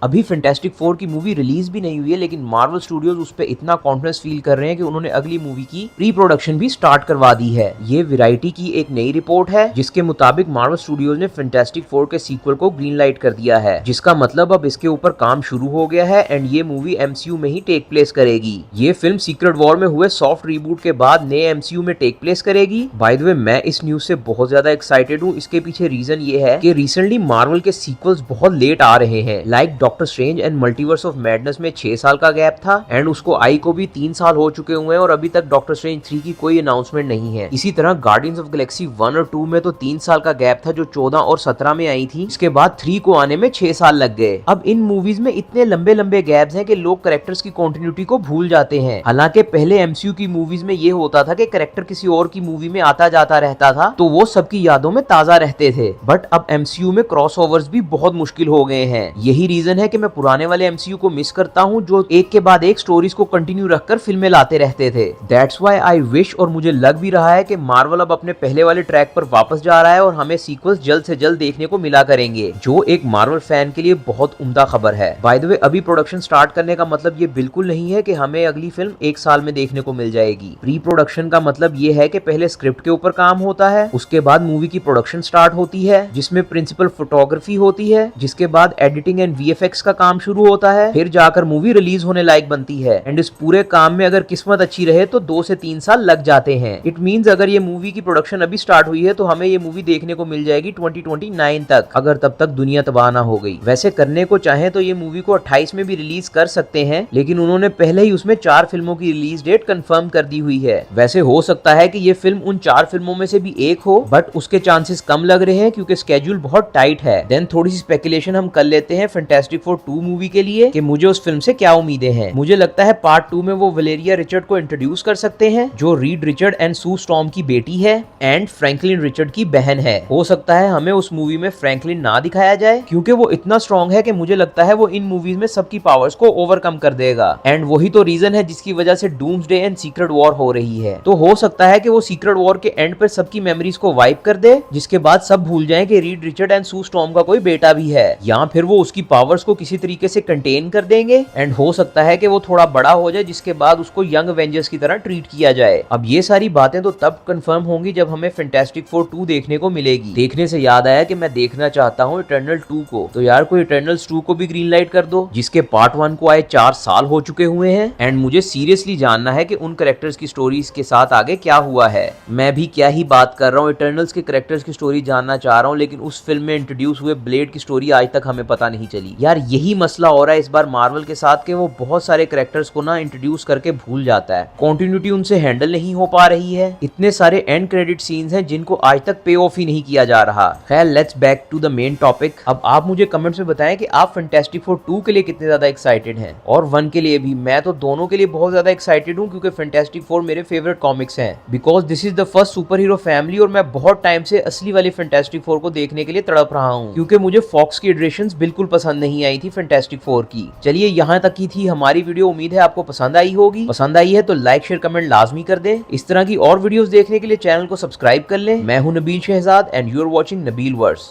अभी fantastic four की movie release भी नहीं हुई है, लेकिन मार्वल स्टूडियोज उस पर इतना कॉन्फिडेंस फील कर रहे हैं कि उन्होंने अगली मूवी की प्री प्रोडक्शन भी स्टार्ट करवा दी है। ये वैरायटी की एक नई रिपोर्ट है जिसके मुताबिक मार्वल स्टूडियोज ने फैंटास्टिक फोर के सीक्वल को ग्रीन लाइट कर दिया है, जिसका मतलब अब इसके ऊपर काम शुरू हो गया है एंड ये मूवी एमसीयू में ही टेक प्लेस करेगी। ये फिल्म सीक्रेट वॉर में हुए सॉफ्ट रीबूट के बाद नए एमसीयू में टेक प्लेस करेगी। बाय द वे मैं इस न्यूज से बहुत ज्यादा एक्साइटेड हूँ। इसके पीछे रीजन ये है कि रिसेंटली मार्वल के सीक्वल्स बहुत लेट आ रहे हैं। Like doctor strange and multiverse of madness में 6 साल का गैप था एंड उसको आई को भी 3 साल हो चुके हुए हैं और अभी तक डॉक्टर स्ट्रेंज 3 की कोई अनाउंसमेंट नहीं है। इसी तरह गार्डियंस ऑफ गैलेक्सी 1 और 2 में तो 3 साल का गैप था जो 14 और 17 में आई थी। इसके बाद 3 को आने में 6 साल लग गए। अब इन मूवीज में इतने लंबे लंबे गैप्स हैं कि लोग कैरेक्टर्स की कंटिन्यूटी को भूल जाते हैं। हालांकि पहले एमसीयू की मूवीज में ये होता था कि कैरेक्टर किसी और की मूवी में आता जाता रहता था तो वो सबकी यादों में ताजा रहते थे, बट अब एमसीयू में क्रॉसओवर्स भी बहुत मुश्किल हो गए हैं। यही रीजन है कि मैं पुराने वाले एमसीयू को मिस करता हूँ जो एक के बाद एक स्टोरीज को कंटिन्यू रखकर फिल्में लाते रहते थे। दैट्स व्हाई आई विश, और मुझे लग भी रहा है कि मार्वल अब अपने पहले वाले ट्रैक पर वापस जा रहा है और हमें सीक्वल्स जल्द से जल्द देखने को मिला करेंगे, जो एक मार्वल फैन के लिए बहुत उम्दा खबर है। बाय द वे अभी प्रोडक्शन स्टार्ट करने का मतलब ये बिल्कुल नहीं है कि हमें अगली फिल्म 1 साल में देखने को मिल जाएगी। प्री प्रोडक्शन का मतलब ये है कि पहले स्क्रिप्ट के ऊपर काम होता है, उसके बाद मूवी की प्रोडक्शन स्टार्ट होती है जिसमें प्रिंसिपल फोटोग्राफी होती है, जिसके बाद एडिटिंग एंड वीएफएक्स का काम शुरू होता है, फिर जाकर मूवी रिलीज होने लायक बनती है। एंड इस पूरे काम में अगर किस्मत अच्छी रहे तो 2 से 3 साल लग जाते हैं। इट मींस अगर ये मूवी की प्रोडक्शन अभी स्टार्ट हुई है तो हमें ये मूवी देखने को मिल जाएगी 2029 तक, अगर तब तक दुनिया तबाह ना हो गई। वैसे करने को चाहे तो ये मूवी को 28 में भी रिलीज कर सकते हैं, लेकिन उन्होंने पहले ही उसमें 4 फिल्मों की रिलीज डेट कंफर्म कर दी हुई है। वैसे हो सकता है कि ये फिल्म उन 4 फिल्मों में से भी एक हो, बट उसके चांसेस कम लग रहे हैं क्योंकि स्केड्यूल बहुत टाइट है। देन थोड़ी सी स्पेकुलेशन हम कर लेते हैं फैंटास्टिक फोर 2 मूवी के लिए कि मुझे उस फिल्म से क्या उम्मीदें हैं। मुझे लगता है पार्ट 2 में वो वलेरिया रिचर्ड को इंट्रोड्यूस कर सकते हैं जो Reed Richard and Sue Storm की बेटी है एंड फ्रैंकलिन रिचर्ड की बहन है। हो सकता है हमें उस मूवी में फ्रैंकलिन ना दिखाया जाए क्योंकि वो इतना स्ट्रॉन्ग है कि मुझे लगता है वो इन मूवीज में सबकी पावर्स को ओवरकम कर देगा एंड वही तो रीजन है जिसकी वजह से डूम्सडे एंड सीक्रेट वॉर हो रही है। तो हो सकता है कि वो सीक्रेट वॉर के एंड पर सबकी मेमोरीज को वाइप कर दे, जिसके बाद सब भूल जाएं कि Reed Richard and Sue Storm का कोई बेटा भी है, या फिर वो उसकी पावर्स को किसी तरीके से कंटेन कर देंगे एंड हो सकता है कि वो थोड़ा बड़ा हो जाए जिसके बाद उसको यंग एवेंजर्स की तरह ट्रीट किया जाए। अब ये सारी बातें तो तब कंफर्म होंगी जब हमें फैंटास्टिक फोर 2 देखने को मिलेगी। देखने से याद आया कि मैं देखना चाहता हूँ इटर्नल 2 को, तो यार कोई इटर्नल्स 2 को भी ग्रीन लाइट कर दो जिसके पार्ट 1 को आए 4 साल हो चुके हुए हैं एंड मुझे सीरियसली जानना है कि उन कैरेक्टर्स की स्टोरीज के साथ आगे क्या हुआ है। मैं भी क्या ही बात कर रहा हूँ, इटर्नल्स के कैरेक्टर्स की स्टोरी जानना चाह रहा हूँ, लेकिन उस फिल्म में इंट्रोड्यूस हुए ब्लेड की स्टोरी आज तक हमें पता नहीं चली। यार यही मसला हो रहा है इस बार मार्वल के साथ कि वो बहुत सारे कैरेक्टर्स को ना इंट्रोड्यूस करके भूल जाता है, कंटिन्यूटी उनसे हैंडल नहीं हो पा रही है। इतने सारे एंड क्रेडिट सीन्स हैं जिनको आज तक पे ऑफ ही नहीं किया जा रहा। खैर let's back to the main topic. अब आप मुझे कमेंट्स में बताएं कि आप फैंटास्टिक फोर 2 के लिए कितने ज्यादा एक्साइटेड हैं और 1 के लिए भी। मैं तो दोनों के लिए बहुत ज्यादा एक्साइटेड हूँ क्योंकि फैंटास्टिक फोर मेरे फेवरेट कॉमिक्स हैं, because this is the first super hero family और मैं बहुत टाइम से असली वाली फैंटास्टिक फोर को देखने के लिए तड़प रहा हूँ क्योंकि मुझे फॉक्स की इटरेशंस बिल्कुल पसंद नहीं आई थी फैंटास्टिक फोर की। चलिए यहाँ तक की थी हमारी वीडियो, उम्मीद है आपको पसंद आई होगी। पसंद आई है तो लाइक शेयर कमेंट लाजमी कर दें। इस तरह की और वीडियोस देखने के लिए चैनल को सब्सक्राइब कर लें। मैं हूं Nabeel Shahzad and you are watching Nabeel verse.